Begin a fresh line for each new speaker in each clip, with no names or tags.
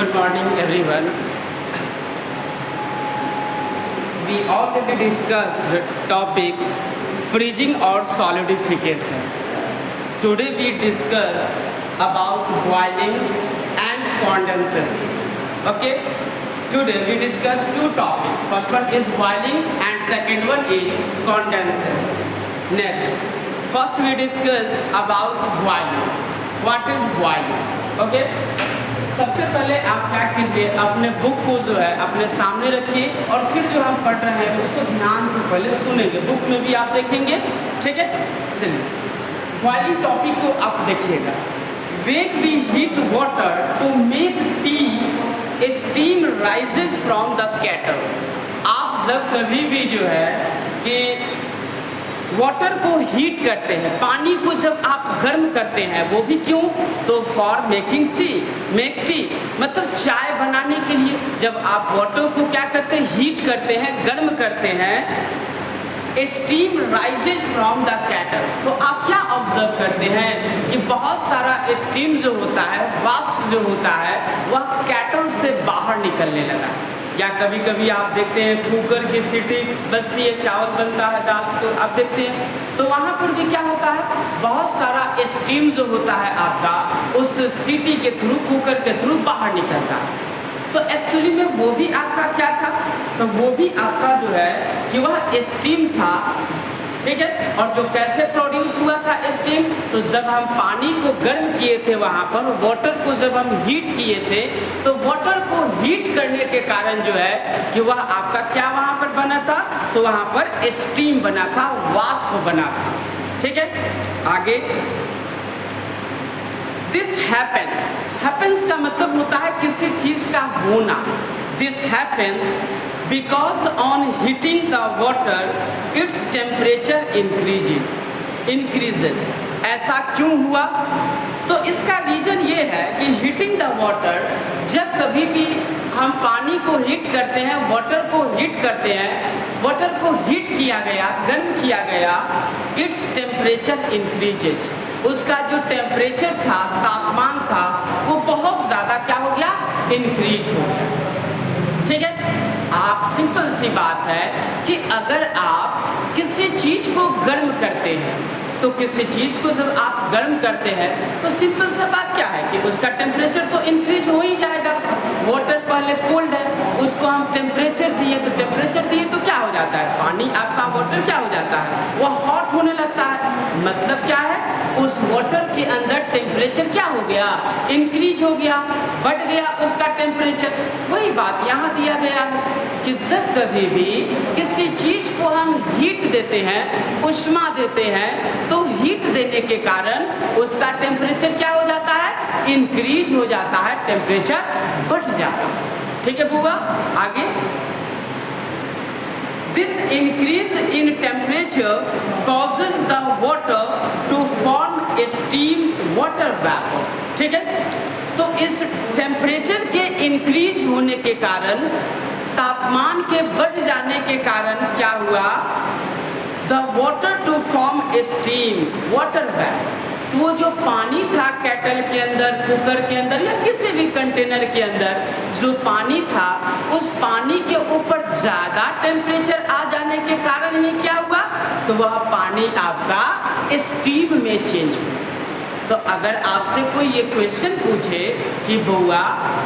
Good morning, everyone. We already discussed the topic freezing or solidification. Today we discuss about boiling and condensation. Okay? Today we discuss two topics. First one is boiling and second one is condensation. Next, first we discuss about boiling. What is boiling? Okay? सबसे पहले आप क्या कीजिए, अपने book को जो है अपने सामने रखिए और फिर जो हम पढ़ रहे हैं उसको ध्यान से पहले सुनेंगे। बुक में भी आप देखेंगे, ठीक है? चलिए, बॉइलिंग टॉपिक को आप देखिएगा। When we heat water to make tea, a steam rises from the kettle. आप जब कभी भी जो है कि वाटर को हीट करते हैं, पानी को जब आप गर्म करते हैं, वो भी क्यों? तो for making tea, make tea मतलब चाय बनाने के लिए। जब आप वाटर को क्या करते हैं, हीट करते हैं, गर्म करते हैं, steam rises from the cattle. तो आप क्या ऑब्जर्व करते हैं कि बहुत सारा स्टीम जो होता है, वाष्प जो होता है, वह कैटल से बाहर निकलने लगा। या कभी कभी आप देखते हैं कुकर की सीटी बजती है, चावल बनता है, दाल, तो आप देखते हैं तो वहाँ पर भी क्या होता है, बहुत सारा स्टीम जो होता है आपका उस सीटी के थ्रू, कुकर के थ्रू बाहर निकलता है। तो एक्चुअली में वो भी आपका क्या था, तो वो भी आपका जो है कि वह स्टीम था, ठीक है? और जो कैसे प्रोड्यूस हुआ था स्टीम, तो जब हम पानी को गर्म किए थे, वहाँ पर वाटर को जब हम हीट किए थे, तो वाटर को हीट करने के कारण जो है कि वह आपका क्या वहाँ पर बना था, तो वहाँ पर स्टीम बना था, वाष्प बना था, ठीक है? आगे, दिस हैपेंस, हैपेंस का मतलब होता है किसी चीज का होना। This happens because on heating the water its temperature increases। ऐसा क्यों हुआ? तो इसका रीजन ये है कि हीटिंग द वाटर, जब कभी भी हम पानी को हीट करते हैं, वाटर को हीट करते हैं, वाटर को हीट किया गया, गर्म किया गया, इट्स टेम्परेचर इंक्रीजेज। उसका जो टेम्परेचर था, तापमान था, वो बहुत ज़्यादा क्या हो गया, इंक्रीज हो गया, ठीक है? आप सिंपल सी बात है कि अगर आप किसी चीज को गर्म करते हैं, तो किसी चीज को जब आप गर्म करते हैं तो सिंपल सा बात क्या है कि उसका टेम्परेचर तो इंक्रीज हो ही जाएगा। वाटर पहले कोल्ड है, उसको हम टेम्परेचर दिए, तो टेम्परेचर दिए तो क्या हो जाता है, पानी आपका वाटर क्या हो जाता है, वह हॉट होने लगता है। मतलब क्या है, उस वाटर के अंदर टेम्परेचर क्या हो गया, इंक्रीज हो गया, बढ़ गया उसका टेम्परेचर। वही बात यहाँ दिया गया है कि जब कभी भी किसी चीज को हम हीट देते हैं, उष्मा देते हैं, तो हीट देने के कारण उसका टेम्परेचर क्या हो जाता है, इंक्रीज हो जाता है, टेम्परेचर बढ़ जाता है, ठीक है बुआ? आगे, this increase in temperature causes the water to form steam water vapour, ठीक है? तो इस टेम्परेचर के इंक्रीज होने के कारण, तापमान के बढ़ जाने के कारण क्या हुआ, the water to form steam water vapour. तो वो जो पानी था कैटल के अंदर, कुकर के अंदर या किसी भी कंटेनर के अंदर जो पानी था, उस पानी के ऊपर ज़्यादा टेम्परेचर आ जाने के कारण ही क्या हुआ, तो वह पानी आपका स्टीम में चेंज हुआ। तो अगर आपसे कोई ये क्वेश्चन पूछे कि बउआ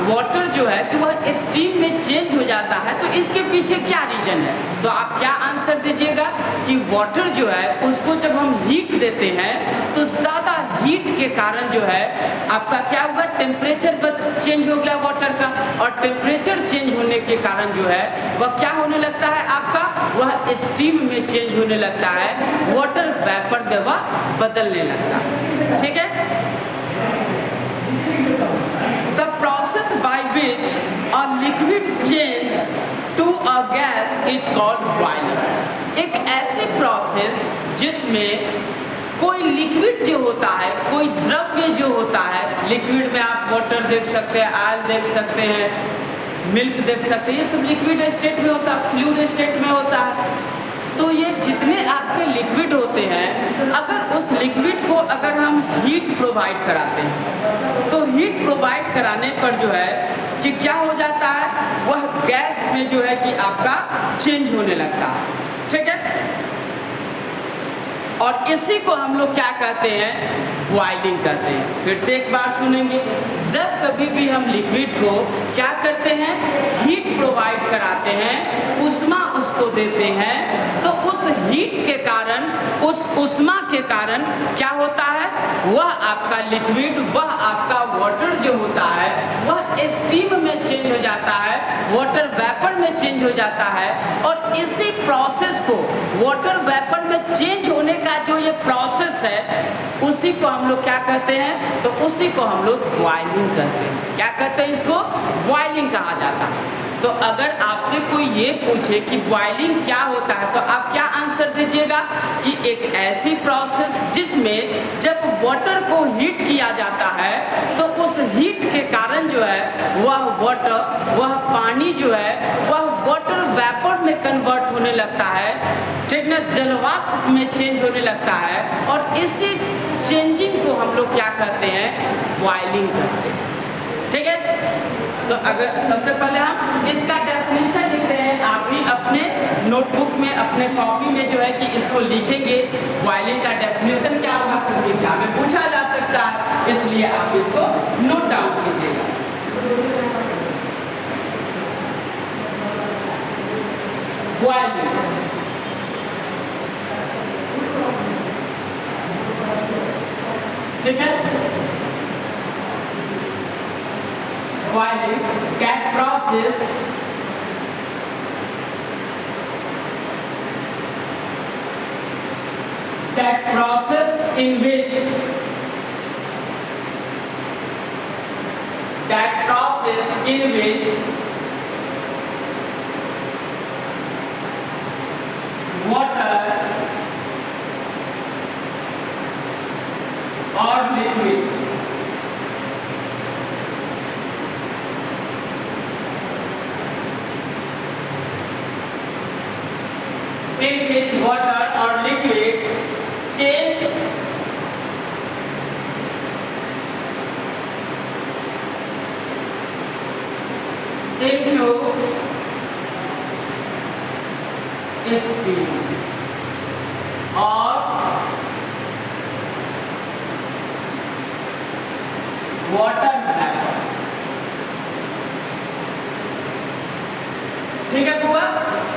वाटर जो है कि वह स्टीम में चेंज हो जाता है, तो इसके पीछे क्या रीजन है, तो आप क्या आंसर दीजिएगा कि वाटर जो है उसको जब हम हीट देते हैं तो ज़्यादा हीट के कारण जो है आपका क्या हुआ, टेम्परेचर चेंज हो गया वाटर का, और टेम्परेचर चेंज होने के कारण जो है वह क्या होने लगता है आपका, वह स्टीम में चेंज होने लगता है, वाटर वेपर में वह बदलने लगता है, ठीक है? The process by which a liquid changes to a gas is called boiling। एक ऐसी प्रोसेस जिसमें कोई लिक्विड जो होता है, कोई द्रव्य जो होता है, लिक्विड में आप वाटर देख सकते हैं, ऑयल देख सकते हैं, मिल्क देख सकते हैं, ये सब लिक्विड स्टेट में होता है, फ्लूइड स्टेट में होता है। तो ये जितने आपके लिक्विड होते हैं, अगर उस लिक्विड को अगर हम हीट प्रोवाइड कराते हैं, तो हीट प्रोवाइड कराने पर जो है कि क्या हो जाता है, वह गैस में जो है कि आपका चेंज होने लगता है। ठीक है, और इसी को हम लोग क्या कहते हैं, बॉइलिंग कहते हैं। फिर से एक बार सुनेंगे, जब कभी भी हम लिक्विड को क्या करते हैं, हीट प्रोवाइड कराते हैं, उष्मा उसको देते हैं, तो उस हीट के कारण, उस उष्मा के कारण क्या होता है, वह आपका लिक्विड, वह आपका वाटर जो होता है वह स्टीम में चेंज हो जाता है, वाटर वेपर में चेंज हो जाता है। और इसी प्रोसेस को, वाटर वेपर में चेंज होने का जो ये प्रोसेस है, उसी को हम लोग क्या कहते हैं, तो उसी को हम लोग बॉइलिंग कहते हैं। क्या कहते हैं, इसको बॉइलिंग कहा जाता है। तो अगर आपसे कोई ये पूछे कि बॉइलिंग क्या होता है, तो आप क्या आंसर दीजिएगा कि एक ऐसी प्रोसेस जिसमें जब वाटर को हीट किया जाता है, तो उस हीट के कारण जो है वह वाटर, वह पानी जो है वह वाटर वेपर में कन्वर्ट होने लगता है, ठीक ना, जलवाष्प में चेंज होने लगता है। और इसी चेंजिंग को हम लोग क्या कहते हैं, बॉइलिंग कहते हैं। ठीक है, तो अगर सबसे पहले हम इसका डेफिनेशन लिखते हैं, आप भी अपने नोटबुक में, अपने कॉपी में जो है कि इसको लिखेंगे, बॉइलिंग का डेफिनेशन क्या होगा, क्योंकि क्या में पूछा जा सकता है, इसलिए आप इसको नोट डाउन कीजिएगा। बॉइलिंग, ठीक है, boiling, that process in which water or liquid in which water or liquid change into steam or water vapor। ठीक है बुआ,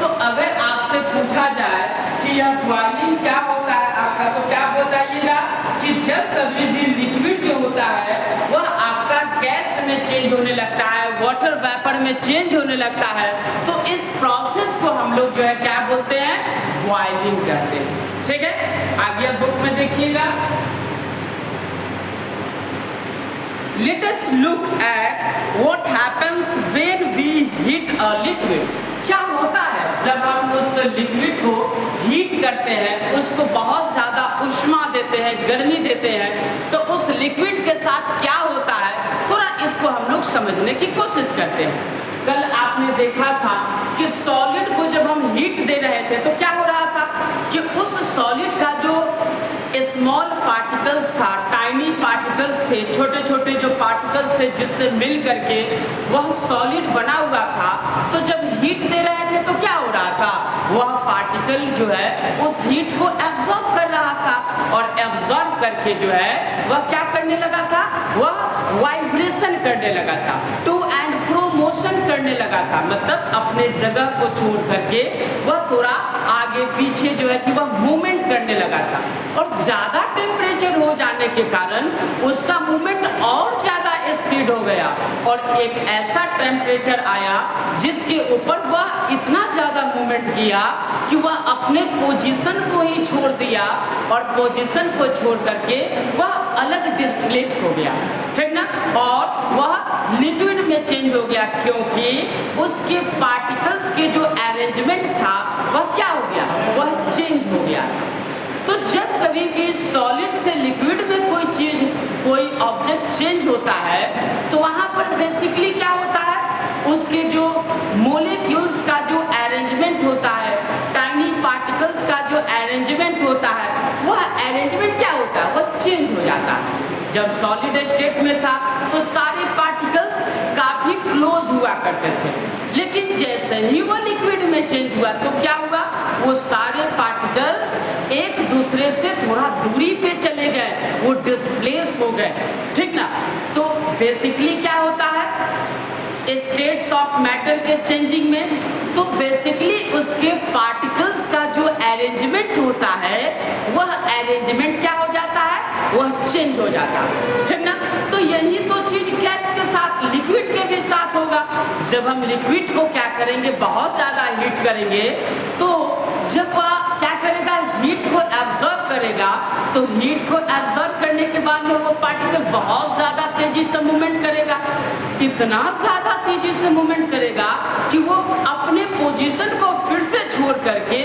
तो अगर आपसे पूछा जाए कि यह बॉइलिंग क्या होता है आपका, तो क्या बताइएगा कि जब कभी भी लिक्विड जो होता है वह आपका गैस में चेंज होने लगता है, वाटर वेपर में चेंज होने लगता है, तो इस प्रोसेस को हम लोग जो है क्या बोलते हैं, बॉइलिंग कहते हैं। ठीक है, आगे बुक में देखिएगा, let us look at what happens when we heat a liquid। क्या होता है जब हम उस लिक्विड को हीट करते हैं, उसको बहुत ज़्यादा उष्मा देते हैं, गर्मी देते हैं, तो उस लिक्विड के साथ क्या होता है, थोड़ा इसको हम लोग समझने की कोशिश करते हैं। कल आपने देखा था कि सॉलिड को जब हम हीट दे रहे थे तो क्या हो रहा था कि उस सॉलिड का जो स्मॉल पार्टिकल्स था, टाइनी पार्टिकल्स थे, छोटे छोटे जो पार्टिकल्स थे जिससे मिल करके वह सॉलिड बना हुआ था, तो जब हीट दे रहे थे तो क्या हो रहा था, वह पार्टिकल जो है उस हीट को एब्जॉर्ब कर रहा था, और एब्जॉर्ब करके जो है वह क्या करने लगा था, वह वाइब्रेशन करने लगा था, टू एंड फ्रो मोशन करने लगा था, मतलब अपने जगह को छोड़ करके वह थोड़ा आगे पीछे जो है कि वह मूवमेंट करने लगा था। और ज़्यादा टेम्परेचर हो जाने के कारण उसका मूवमेंट और ज़्यादा स्पीड हो गया, और एक ऐसा टेम्परेचर आया जिसके ऊपर वह इतना ज़्यादा मूवमेंट किया कि वह अपने पोजीशन को ही छोड़ दिया, और पोजीशन को छोड़ करके वह अलग डिस्प्लेस हो गया, ठीक ना, और वह लिक्विड में चेंज हो गया, क्योंकि उसके पार्टिकल्स के जो अरेंजमेंट था वह क्या हो गया, वह चेंज हो गया। तो जब कभी भी सॉलिड से लिक्विड में कोई चीज, कोई ऑब्जेक्ट चेंज होता है, तो वहाँ पर बेसिकली क्या होता है, उसके जो मोलिक्यूल्स का जो अरेंजमेंट होता है, टाइनी पार्टिकल्स का जो अरेंजमेंट होता है, वह अरेंजमेंट क्या होता है, वह चेंज हो जाता है। जब सॉलिड स्टेट में था तो सारे पार्टिकल्स काफी क्लोज हुआ करते थे, लेकिन जैसे ही वो लिक्विड में चेंज हुआ तो क्या हुआ, वो सारे पार्टिकल्स एक दूसरे से थोड़ा दूरी पे चले गए, वो डिस्प्लेस हो गए, ठीक ना। तो बेसिकली क्या होता है स्टेट्स ऑफ मैटर के चेंजिंग में, तो बेसिकली उसके पार्टिकल्स का जो अरेंजमेंट होता है वह अरेंजमेंट क्या हो जाता है, वह चेंज हो जाता है, ठीक ना। तो यही तो चीज गैस के साथ, लिक्विड के भी साथ होगा। जब हम लिक्विड को क्या करेंगे, बहुत ज्यादा हीट करेंगे, तो जब वह क्या करेगा, हीट को एब्जॉर्ब करेगा, तो हीट को एब्जॉर्ब करने के बाद में वो पार्टिकल बहुत ज्यादा तेजी से मूवमेंट करेगा, इतना ज्यादा तेजी से मूवमेंट करेगा कि वो अपने पोजीशन को फिर से छोड़ करके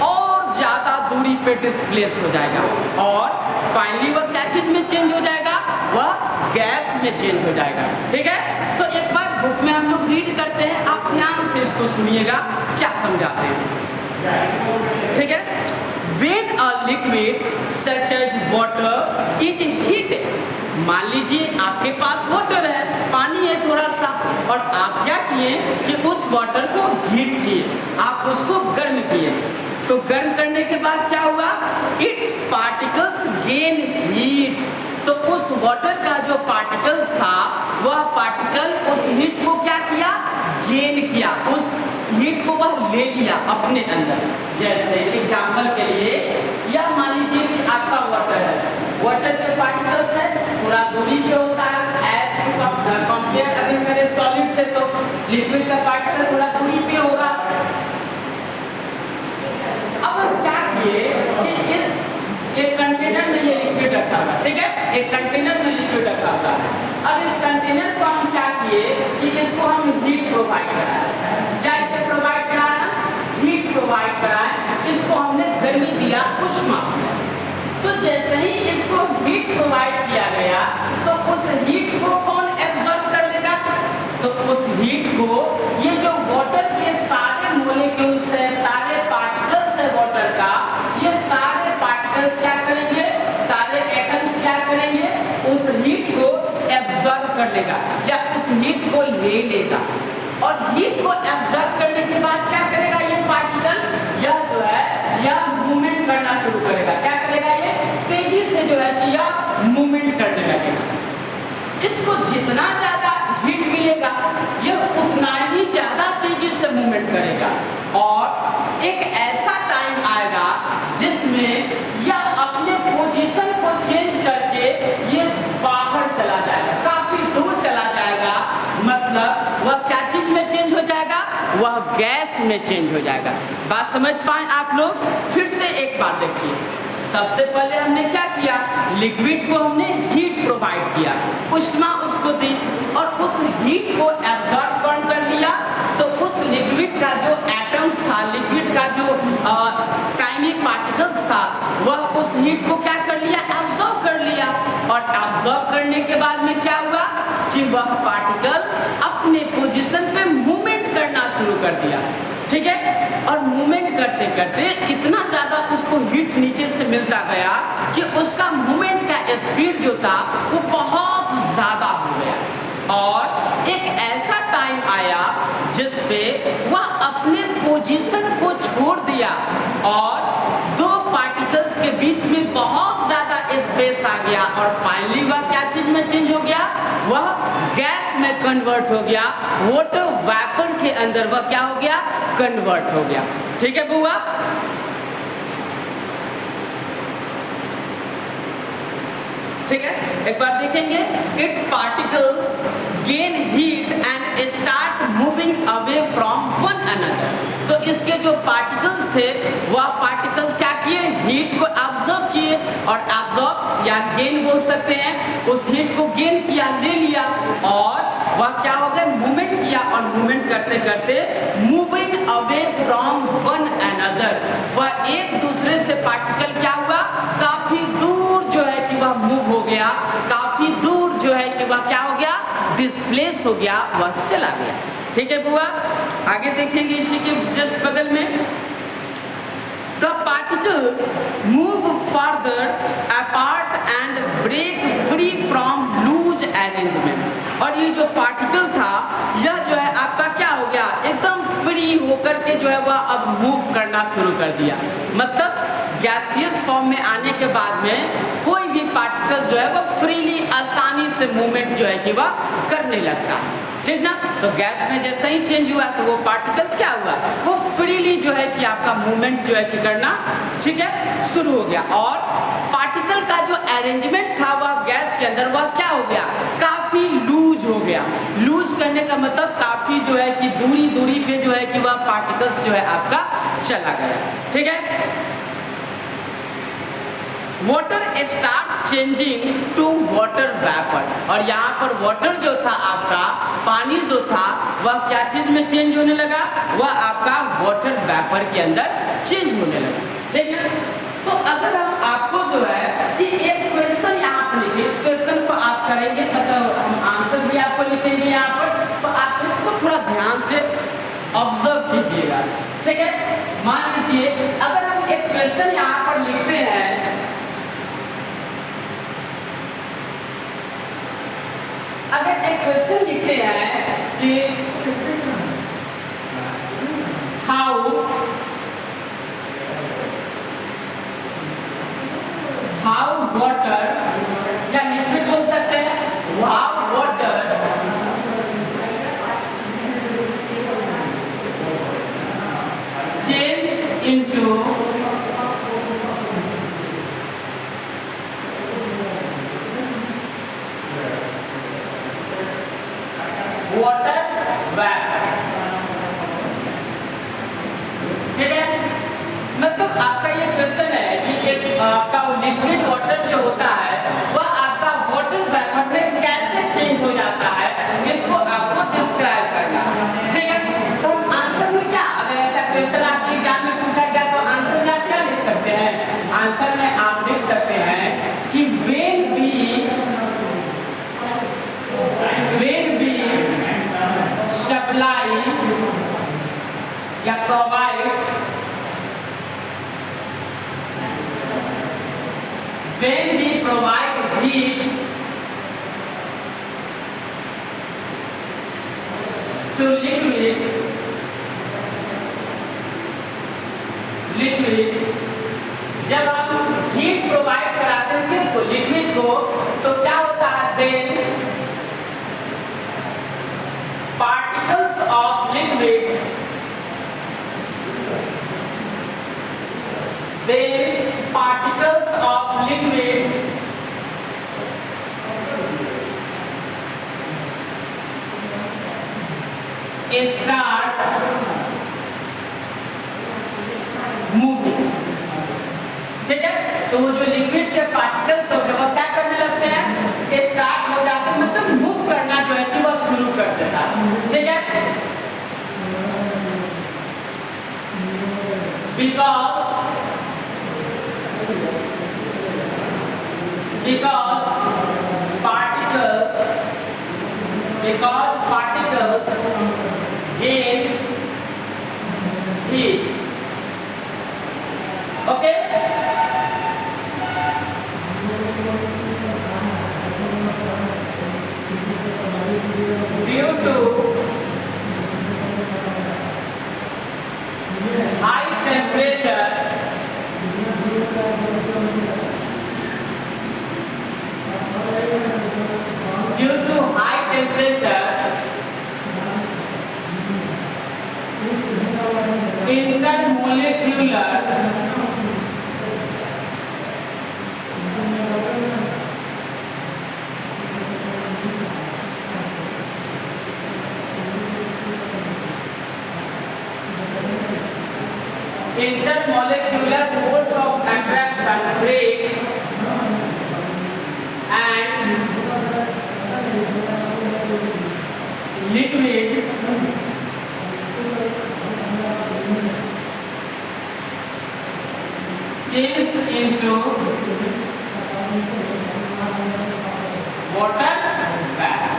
और ज्यादा दूरी पे डिस्प्लेस हो जाएगा, और फाइनली वह क्या चीज में चेंज हो जाएगा, वह गैस में चेंज हो जाएगा, ठीक है। तो एक बार बुक में हम लोग रीड करते हैं, आप ध्यान से इसको सुनिएगा क्या समझाते हैं, ठीक है। When a liquid such as water is heated, मान लीजिए आपके पास वाटर है, पानी है थोड़ा सा, और आप क्या किए कि उस वाटर को हीट किए, आप उसको गर्म किए, तो गर्म करने के बाद क्या हुआ, इट्स पार्टिकल्स गेन हीट, तो उस वाटर का जो पार्टिकल्स था वह पार्टिकल उस हीट को क्या किया, गेन किया, उस हीट को वह ले लिया अपने अंदर। जैसे एग्जाम्पल के लिए या मान लीजिए कि आपका वाटर है, वाटर के पार्टिकल्स है पूरा दूरी पे होता है, एज कंपेयर अगर करें सॉलिड से, तो लिक्विड का पार्टिकल थोड़ा दूरी पे होगा। अब हम क्या किए कि इस एक कंटेनर में ये लिक्विड रखा था, ठीक है, एक कंटेनर में लिक्विड रखा था। अब इस कंटेनर को हम क्या किए कि इसको हम हीट प्रोवाइड कराए, क्या इसे प्रोवाइड कराया, हीट प्रोवाइड कराए, इसको हमने गर्मी दिया, उष्मा। तो जैसे ही इसको हीट प्रोवाइड किया गया तो उस हीट को कौन एब्जॉर्ब कर लेगा, तो उस हीट को ये जो वाटर के सारे मॉलिक्यूल्स है, सारे पार्टिकल्स है वाटर का, ये सारे पार्टिकल्स क्या करेंगे, सारे एटम्स क्या करेंगे, उस हीट को एब्जॉर्ब कर लेगा या उस हीट को ले लेगा, और हीट को एब्जॉर्ब करने के बाद क्या करेगा ये पार्टिकल, यह जो है यह मूवमेंट करना शुरू करेगा, क्या करेगा ये तेजी से जो है कि यह मूवमेंट करने लगेगा। इसको जितना ज्यादा हीट मिलेगा यह उतना ही ज्यादा तेजी से मूवमेंट करेगा, और एक ऐसा टाइम आएगा जिसमें यह अपने पोजीशन को चेंज करके ये बाहर चला जाएगा, काफी दूर चला जाएगा, मतलब वह क्या चीज में चेंज हो जाएगा, वह गैस में चेंज हो जाएगा। बात समझ पाए आप लोग, फिर से एक बात देखिए, सबसे पहले हमने क्या किया, लिक्विड को हमने हीट प्रोवाइड किया, उष्मा उसको दी, और उस हीट को एब्जॉर्ब कौन कर लिया, तो उस लिक्विड का जो एटम्स था, लिक्विड का जो टाइनी पार्टिकल्स था, वह उस हीट को क्या कर लिया, एब्जॉर्ब कर लिया, और एब्जॉर्ब करने के बाद में क्या हुआ कि वह पार्टिकल अपने पोजीशन पे मूवमेंट करना शुरू कर दिया, ठीक है, और मूवमेंट करते करते इतना ज्यादा उसको हीट नीचे से मिलता गया कि उसका मूवमेंट का स्पीड जो था वो बहुत ज्यादा हो गया, और एक ऐसा टाइम आया जिसपे वह अपने पोजीशन को छोड़ दिया, और दो पार्टिकल्स के बीच में बहुत ज्यादा स्पेस आ गया, और फाइनली वह क्या चीज में चेंज हो गया, वह गैस में कन्वर्ट हो गया, वाटर वेपर के अंदर वह क्या हो गया, कन्वर्ट हो गया, ठीक है बुआ। ठीक है, एक बार देखेंगे, it's particles gain heat and start moving away from one another, तो इसके जो पार्टिकल्स थे वह पार्टिकल्स क्या किए, हीट को एब्जॉर्ब किए, और एब्जॉर्ब या गेन बोल सकते हैं, उस हीट को गेन किया, ले लिया, और वह क्या हो गया, मूवमेंट किया, और मूवमेंट करते करते moving away from one another, वह एक दूसरे से पार्टिकल क्या हुआ, काफी दूर जो है कि वह मूव हो गया, काफी दूर जो है कि वह क्या हो गया, डिस्प्लेस हो गया, वह चला गया, ठीक है बुआ। आगे देखेंगे इसी के जस्ट बगल में, the particles move further apart and break free from loose arrangement, और ये जो पार्टिकल था यह जो है आपका क्या हो गया, एकदम फ्री होकर के जो है वह अब मूव करना शुरू कर दिया। मतलब गैसियस फॉर्म में आने के बाद में कोई भी पार्टिकल जो है वह फ्रीली आसानी से मूवमेंट जो है कि वह करने लगता है, ठीक ना। तो गैस में जैसे ही चेंज हुआ तो वो पार्टिकल्स क्या हुआ, वो फ्रीली जो है कि आपका मूवमेंट जो है कि करना, ठीक है, शुरू हो गया। और पार्टिकल का जो अरेंजमेंट था वह गैस के अंदर वह क्या हो गया, काफी लूज हो गया। लूज करने का मतलब काफी जो है कि दूरी दूरी पे जो है कि वह पार्टिकल्स जो है आपका चला गया, ठीक है। Water starts changing to water vapour, और यहाँ पर वाटर जो था आपका, पानी जो था वह क्या चीज में चेंज होने लगा, वह आपका वाटर वेपर के अंदर चेंज होने लगा, ठीक है। तो अगर हम आपको जो है कि एक क्वेश्चन यहाँ पर लिखे, इस क्वेश्चन को आप करेंगे, मतलब हम आंसर भी आपको लिखेंगे यहाँ पर, तो आप इसको थोड़ा ध्यान से ऑब्जर्व कीजिएगा, ठीक है। मान लीजिए अगर हम एक क्वेश्चन यहाँ पर लिखते हैं, अगर एक क्वेश्चन लिखते हैं कि हाउ वाटर, या लिक्विड बोल सकते हैं, how water change into water vapour, ठीक है। मतलब आपका ये क्वेश्चन है कि एक आपका लिक्विड वाटर जो होता है वह आपका वाटर वेपर में कैसे चेंज हो जाता है, इसको आपको डिस्क्राइब करना, ठीक है। तो आंसर में क्या, अगर ऐसा क्वेश्चन आपके एग्जाम में पूछा गया तो आंसर में आप क्या लिख सकते हैं, आंसर में आप लिख सकते हैं कि when we supply या provide, when we provide heat to liquid, जब हम हीट प्रोवाइड कराते हैं किसको, लिक्विड को, तो क्या होता है, then particles of liquid, start moving, ठीक है। तो जो लिक्विड के पार्टिकल्स होते हैं वो क्या करने लगते हैं, स्टार्ट हो जाते हैं, मतलब मूव करना जो है कि वो शुरू कर देता है, ठीक है। because particles gain heat, okay। Due to high temperature, intermolecular force of attraction break and liquid change into water vapor,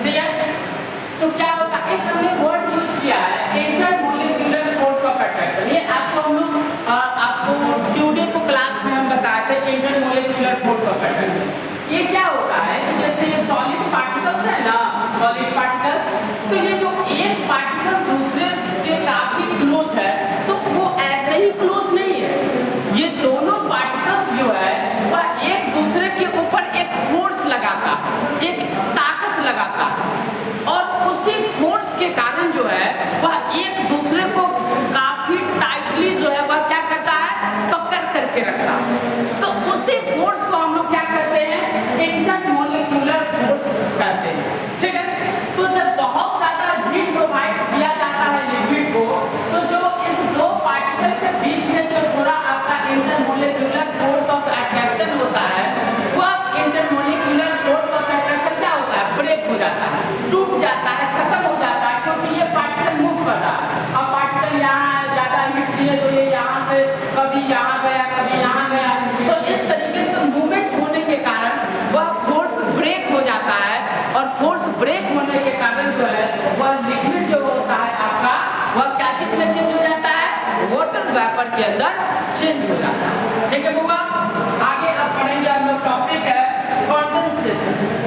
ठीक है। तो क्या होता है, एक हमने वर्ड यूज किया है इंटरमोलिक्यूलर फोर्स ऑफ अट्रैक्शन, ये आपको हम लोग आपको ट्यूडे को क्लास में हम बताए थे इंटरमोलिक्यूलर फोर्स ऑफ अट्रैक्शन। ये क्या होता है कि जैसे ये सॉलिड पार्टिकल्स है ना, सॉलिड पार्टिकल, तो ये जो एक पार्टिकल दूसरे के काफी क्लोज है, तो वो ऐसे ही क्लोज नहीं है। ये दोनों पार्टिकल्स जो है वह एक दूसरे के ऊपर एक फोर्स लगाता है, एक ताकत लगाता है, और उसी फोर्स के कारण जो है वह एक दूसरे को काफी टाइटली जो है वह क्या करता है, पकड़ करके रखता है। तो उसी फोर्स को हम लोग क्या कहते हैं, इंटरमोलिक्यूलर फोर्स कहते हैं। ठीक है, तो जब बहुत ज्यादा हीट प्रोवाइड किया जाता है लिक्विड को, तो जो इस दो पार्टिकल के बीच में जो थोड़ा आपका इंटरमोलिक्यूलर फोर्स ऑफ अट्रैक्शन होता है, वह इंटरमोलिक्यूलर फोर्स ऑफ अट्रैक्शन क्या होता है, ब्रेक हो जाता है, टूट जाता है, खत्म हो जाता है, क्योंकि ये पार्टिकल मूव कर रहा है। अब पार्टिकल यहाँ ज्यादा हीट दिए तो ये यहाँ से कभी यहाँ गया, कभी यहाँ गया, तो इस तरीके से मूवमेंट होने के कारण वह फोर्स ब्रेक हो जाता है, और फोर्स ब्रेक होने के कारण जो है वह लिक्विड जो होता है आपका, वह क्या चीज में चेंज हो जाता है, वाटर वेपर के अंदर चेंज हो जाता है। ठीक है बुआ, आगे अब पढ़ेंगे हम लोग, टॉपिक है कंडेंसेशन।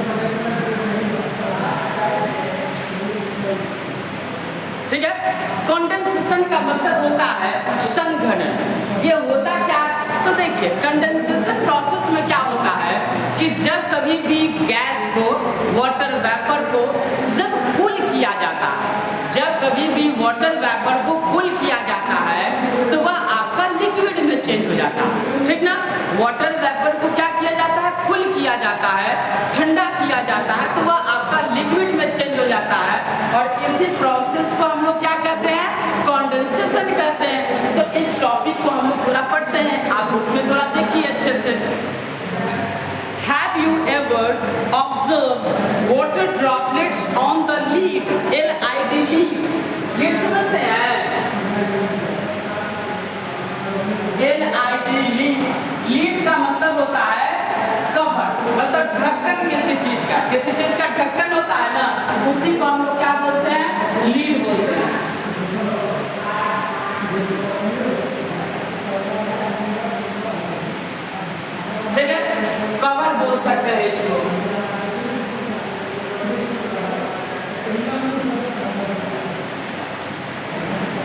ठीक है, कंडेंसेशन का मतलब होता है संघनन। ये होता क्या, तो देखिए कंडेंसेशन प्रोसेस में क्या होता है कि जब कभी भी गैस को, वाटर वेपर को जब कूल किया जाता है, जब कभी भी वाटर वेपर को कूल किया जाता है, तो वह आपका लिक्विड में चेंज हो जाता है। ठीक ना, वाटर वेपर को क्या किया जाता है, कूल किया जाता है, ठंडा किया जाता है, तो वह आपका लिक्विड में चेंज हो जाता है, और इसी प्रोसेस को हम लोग क्या कहते हैं, कंडेंसेशन कहते हैं। तो इस टॉपिक को हम लोग थोड़ा पढ़ते हैं, आप बुक में थोड़ा देखिए अच्छे से। Have you ever observed water droplets on the lid? Lid, lid समझते हैं? lid, lid का मतलब होता है कवर, मतलब ढक्कन किसी चीज का, किसी चीज का ढक्कन होता है ना, उसी को हम लोग क्या बोलते हैं, लीड बोलते हैं। ठीक है, कवर बोल सकते हैं इसको।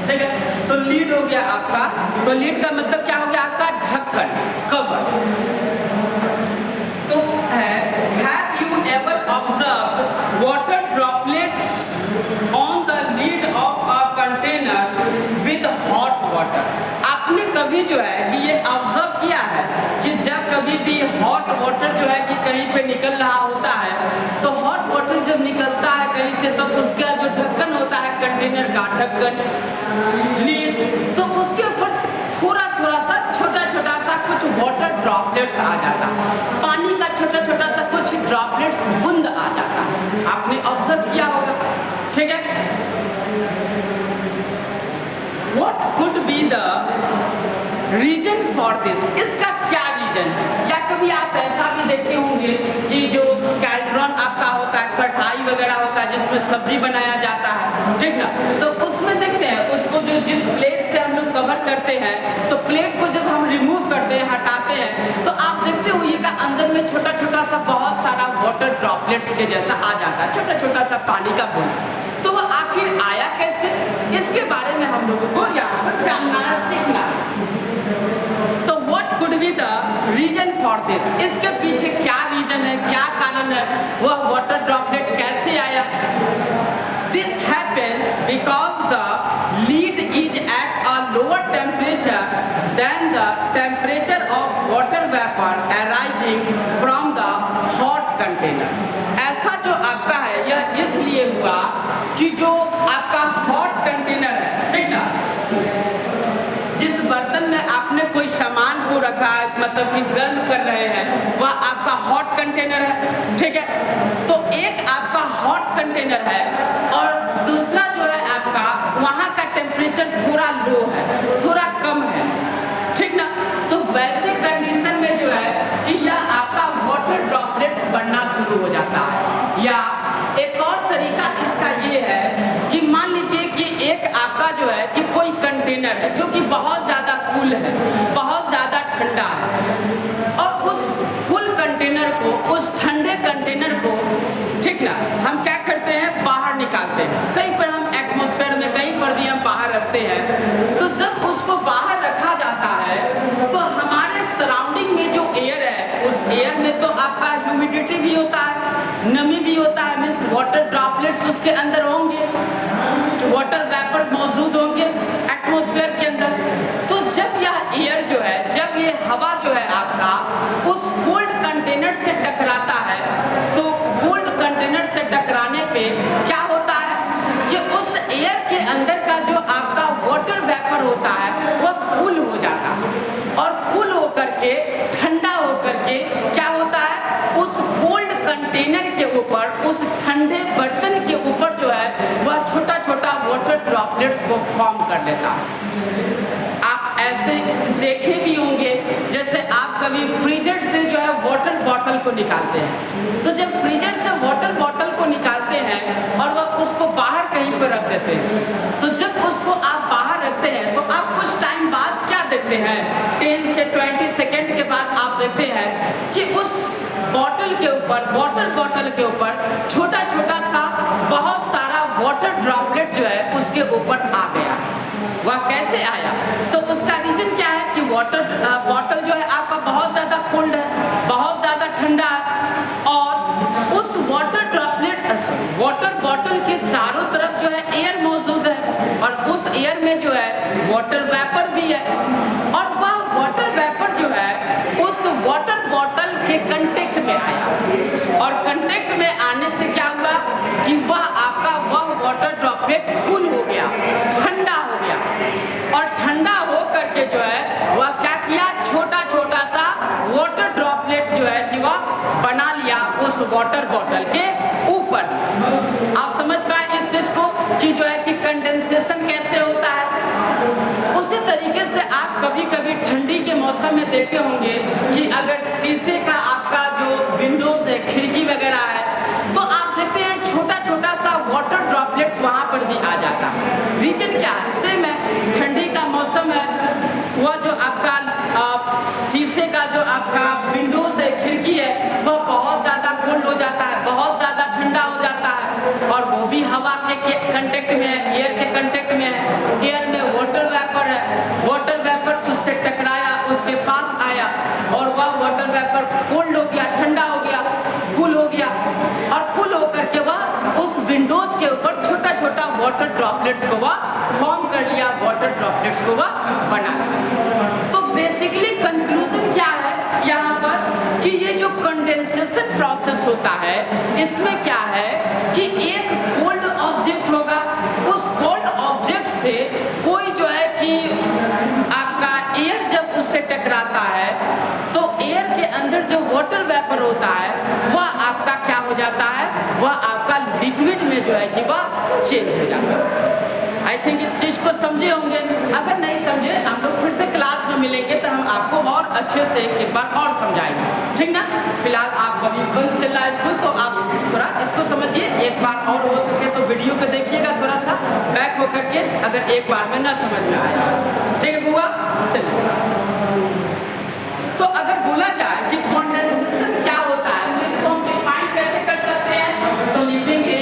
ठीक है, तो लीड हो गया आपका, तो लीड का मतलब क्या हो गया आपका, ढक्कन, कवर। तो है, have you ever observed water droplets on the lid of a container with hot water? आपने कभी जो है कि ये ऑब्जर्व किया है कि जब कभी भी हॉट वाटर जो है कि कहीं पे निकल रहा होता है, तो हॉट वाटर जब निकलता है कहीं से, तो उसका जो ढक्कन होता है कंटेनर का ढक्कन, लीड, तो उसके ऊपर थोड़ा थोड़ा सा छोटा छोटा सा कुछ वाटर ड्रॉपलेट्स आ जाता है, पानी का छोटा छोटा सा कुछ ड्रॉपलेट्स बूंद आ जाता है, आपने ऑब्जर्व किया होगा। ठीक है, What could be the reason for this? इसका क्या रीजन है? या कभी आप ऐसा भी देखे होंगे कि जो कैल्ड्रॉन आपका होता है, कढ़ाई वगैरह होता है जिसमें सब्जी बनाया जाता है, ठीक ना, तो उसमें देखते हैं उसको जो जिस प्लेट से हम लोग कवर करते हैं, तो प्लेट को जब हम रिमूव करते हैं, हटाते हैं, तो आप देखते होइएगा अंदर में छोटा छोटा सा बहुत सारा वाटर ड्रॉपलेट्स के जैसा आ जाता है, छोटा छोटा सा पानी का बूंद। तो वो आखिर आया कैसे, इसके बारे में हम लोगों को यहाँ पर जानना है, सीखना है। तो what could be the reason for this? इसके पीछे क्या रीजन है, क्या कारण है, वह वाटर ड्रॉपलेट कैसे आया? This happens because the lid is at a lower temperature than the temperature of water vapor arising from the hot container. ऐसा जो आपका है यह इसलिए हुआ कि जो आपका हॉट कंटेनर है, ठीक ना, जिस बर्तन में आपने कोई सामान को रखा है, मतलब कि गर्म कर रहे हैं, वह आपका हॉट कंटेनर है। ठीक है, तो एक आपका हॉट कंटेनर है और दूसरा जो है आपका वहाँ का टेम्परेचर थोड़ा लो है, थोड़ा कम है, ठीक ना, तो वैसे कंडीशन में जो है कि यह आपका वाटर ड्रॉपलेट्स बनना शुरू हो जाता है। या एक और तरीका इसका ये है कि मान लीजिए कि एक आपका जो है कि कोई कंटेनर है जो कि बहुत ज़्यादा कूल है, बहुत ज़्यादा ठंडा है, और उस कूल कंटेनर को उस उसके अंदर होंगे, वाटर वेपर मौजूद होंगे एटमॉस्फेयर के अंदर। तो जब यह एयर जो है, जब ये हवा जो है आपका उस कोल्ड कंटेनर से टकराता है, तो कोल्ड कंटेनर से टकराने पे क्या होता है कि उस एयर के अंदर का जो आपका वाटर वेपर होता है वह कूल हो जाता है, और कूल होकर के ठंडा होकर के क्या होता है, उस कोल्ड कंटेनर के ऊपर, उस ठंडे बर्तन के ऊपर जो है वह छोटा छोटा वाटर ड्रॉपलेट्स को फॉर्म कर लेता है। आप ऐसे देखे भी होंगे, जैसे आप कभी फ्रीजर से जो है वाटर बॉटल को निकालते हैं, तो जब फ्रीजर से वाटर बॉटल को निकालते हैं और वह उसको बाहर कहीं पर रख देते हैं, तो जब उसको आप बाहर रखते हैं तो आप कुछ टाइम बाद क्या देखते हैं, 10 से 20 सेकेंड के बाद आप देखते हैं कि उस बॉटल के ऊपर, वाटर बॉटल के ऊपर छोटा छोटा सा बहुत सारा वाटर ड्रॉपलेट जो है उसके ऊपर आ गया। वह कैसे आया? तो उसका रीजन क्या है कि वाटर बॉटल जो है आपका बहुत ज़्यादा कोल्ड है, बहुत ज़्यादा ठंडा है, और उस वाटर बॉटल के चारों तरफ जो है एयर मौजूद है, और उस एयर में जो है वाटर वेपर भी है, और वह वाटर वेपर जो है उस वाटर बॉटल के कांटेक्ट में आया, और कांटेक्ट में आने से क्या हुआ कि वह आपका वाटर ड्रॉपलेट कूल हो गया, ठंडा हो गया, और ठंडा हो करके जो है वह क्या किया, छोटा छोटा सा वाटर ड्रॉपलेट जो है कि वह बना लिया उस वाटर बॉटल के ऊपर। आप समझ पाए इस चीज को कि जो है कि कंडेंसेशन कैसे होता है। उसी तरीके से आप कभी कभी ठंडी के मौसम में देखते होंगे कि अगर शीशे का आपका जो विंडोज है, खिड़की वगैरह है, तो आप देखते हैं छोटा छोटा सा वाटर ड्रॉपलेट्स वहां पर भी आ जाता है। रीजन क्या है? सेम है, ठंडी का मौसम है, वह जो आपका शीशे का जो आपका विंडोज है, खिड़की है, वह बहुत ज़्यादा कोल्ड हो जाता है, बहुत ज़्यादा ठंडा हो जाता है, और वो भी हवा के कांटेक्ट में है, एयर के कांटेक्ट में है। एयर में वाटर वेपर है, वाटर वेपर उससे टकराया, उसके पास आया, और वह वाटर वेपर कोल्ड हो गया, ठंडा हो गया, कूल हो गया, और कूल होकर के वह उस विंडोज के ऊपर छोटा छोटा वाटर ड्रॉपलेट्स को वह फॉर्म कर लिया, वाटर ड्रॉपलेट्स को वह बना लिया। तो बेसिकली कंक्लूजन क्या है यहाँ पर कि ये जो कंडेंसेशन प्रोसेस होता है, इसमें क्या है कि एक कोल्ड ऑब्जेक्ट होगा, उस कोल्ड ऑब्जेक्ट से कोई जो है कि आपका एयर जब उससे टकराता है, तो एयर के अंदर जो वाटर वेपर होता है वह आपका क्या हो जाता है, वह आपका लिक्विड में जो है कि वह चेंज हो जाता है। आई थिंक इस चीज को समझे होंगे। अगर नहीं समझे, हम लोग फिर से क्लास में मिलेंगे तो हम आपको और अच्छे से एक बार और समझाएंगे, ठीक ना। फिलहाल आप अभी बंद चल रहा है स्कूल, तो आप थोड़ा इसको समझिए, एक बार और हो सके तो वीडियो को देखिएगा थोड़ा सा बैक होकर के, अगर एक बार में ना समझ में आया, ठीक है बुआ। चलिए, तो अगर बोला जाए कि कंडेंसेशन क्या होता है, तो इसको हम डिफाइन कैसे कर सकते हैं, तो लिखेंगे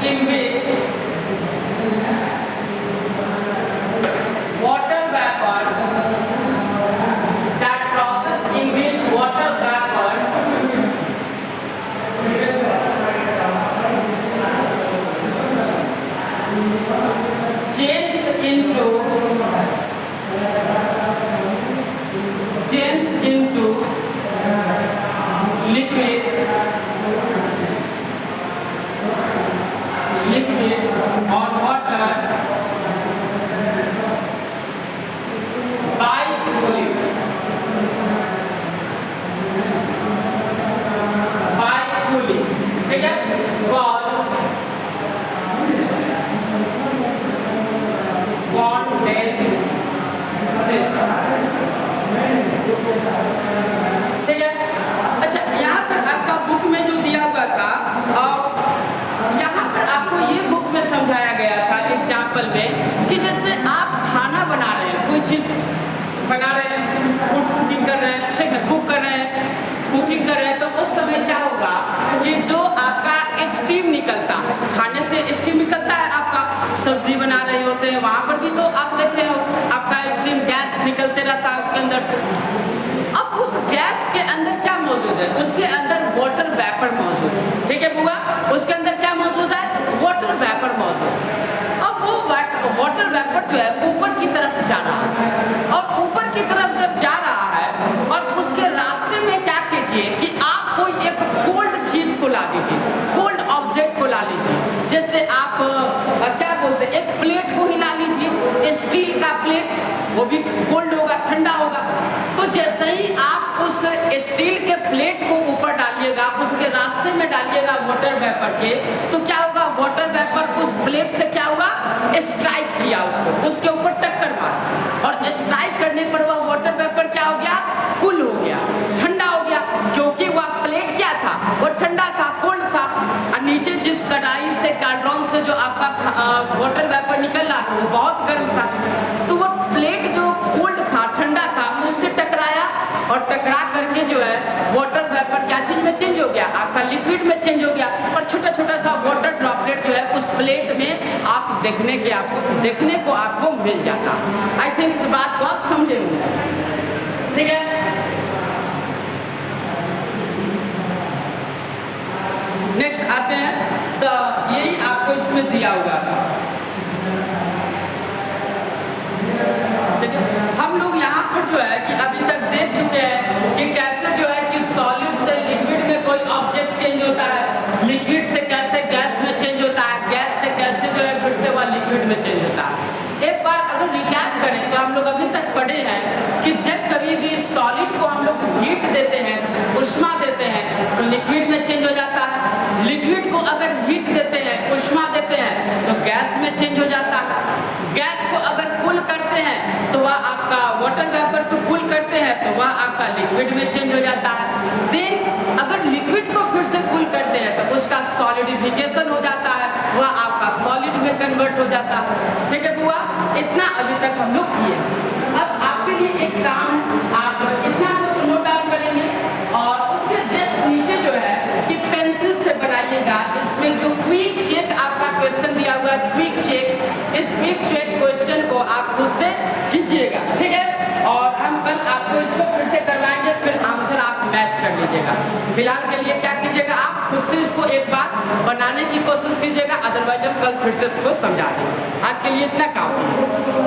in which water vapor, that process in which water vapor changes into liquid or water by cooling. ठीक है, ठीक है। अच्छा, यहाँ पर आपका एग्जाम्पल में कि जैसे आप खाना बना रहे हैं, कोई चीज़ बना रहे हैं, फूड कुकिंग कर रहे हैं, ठीक है, कुक कर रहे हैं, कुकिंग कर रहे हैं, तो उस समय क्या होगा कि जो आपका स्टीम निकलता है, खाने से स्टीम निकलता है, आपका सब्जी बना रहे होते हैं वहाँ पर भी तो आप देखते हो आपका स्टीम गैस निकलते रहता है उसके अंदर से। अब उस गैस के अंदर क्या मौजूद है? उसके अंदर वाटर वेपर मौजूद है, ठीक है बुआ, उसके अंदर क्या मौजूद है? वाटर वेपर मौजूद है। अब वो वाटर वेपर जो है ऊपर की तरफ जा रहा है, और ऊपर की तरफ जब जा रहा है और उसके रास्ते में क्या कीजिए कि आप कोई एक कोल्ड चीज को ला दीजिए, कोल्ड ऑब्जेक्ट को ला लीजिए, जैसे आप क्या बोलते हैं, एक प्लेट को ही ला लीजिए, स्टील का प्लेट, वो भी कोल्ड होगा, ठंडा होगा। तो जैसे ही आप उस स्टील के प्लेट को ऊपर डालिएगा, उसके रास्ते में डालिएगा वाटर वेपर के, तो क्या होगा, वाटर वेपर उस प्लेट से क्या होगा, स्ट्राइक किया उसको, उसके ऊपर टक्कर मार, और स्ट्राइक करने पर वह वाटर वेपर क्या हो गया, कूल हो गया, ठंडा हो गया, क्योंकि वह प्लेट क्या था, वो ठंडा था, कोल्ड था, और नीचे जिस कढ़ाई से, कैड्रॉन से जो आपका वाटर वेपर निकल रहा था वो बहुत गर्म था, तो वो प्लेट जो कोल्ड था, ठंडा था, उससे टकराया, और टकरा करके जो है वाटर वेपर क्या चीज में चेंज हो गया, आपका लिक्विड में चेंज हो गया, और छोटा छोटा सा वाटर ड्रॉपलेट जो है उस प्लेट में आप देखने को आपको मिल जाता। आई थिंक इस बात को आप समझेंगे, ठीक है। नेक्स्ट आते हैं, तो यही आपको इसमें दिया हुआ था, ठीक है। हम लोग यहाँ पर जो है कि अभी तक देख चुके हैं कि कैसे जो है कि सॉलिड से लिक्विड में कोई ऑब्जेक्ट चेंज होता है, लिक्विड से कैसे गैस में चेंज होता है, गैस से कैसे जो है फिर से वह लिक्विड में चेंज होता है। एक बार अगर रिकैप करें तो हम लोग अभी तक पढ़े हैं कि जब कभी भी सॉलिड को हम लोग हीट देते हैं, उष्मा देते हैं, तो लिक्विड में चेंज हो जाता है। लिक्विड को अगर हीट देते हैं, उष्मा देते हैं, तो गैस में चेंज हो जाता है। गैस को अगर कूल करते हैं तो वह आपका वाटर वेपर को कूल करते हैं तो वह आपका लिक्विड में चेंज हो जाता है। देन अगर लिक्विड को फिर से कूल करते हैं तो उसका सॉलिडिफिकेशन हो जाता है, वह आपका सॉलिड में कन्वर्ट हो जाता है, ठीक है बुआ। इतना अभी तक हम लोग किए। अब आपके लिए एक काम है, आप इतना नोट डाउन करेंगे और उसके जस्ट नीचे जो है कि पेंसिल से बनाइएगा, इसमें जो क्विक चेक आपका क्वेश्चन दिया हुआ है, क्विक चेक, इस क्विक चेक क्वेश्चन को आप खुद से कीजिएगा, ठीक है। और हम कल आपको इसको फिर से करवाएंगे, फिर आंसर आप मैच कर लीजिएगा। फिलहाल के लिए क्या कीजिएगा, आप खुद से इसको एक बार बनाने की कोशिश कीजिएगा, अदरवाइज हम कल फिर से इसको समझा देंगे। आज के लिए इतना काफी है।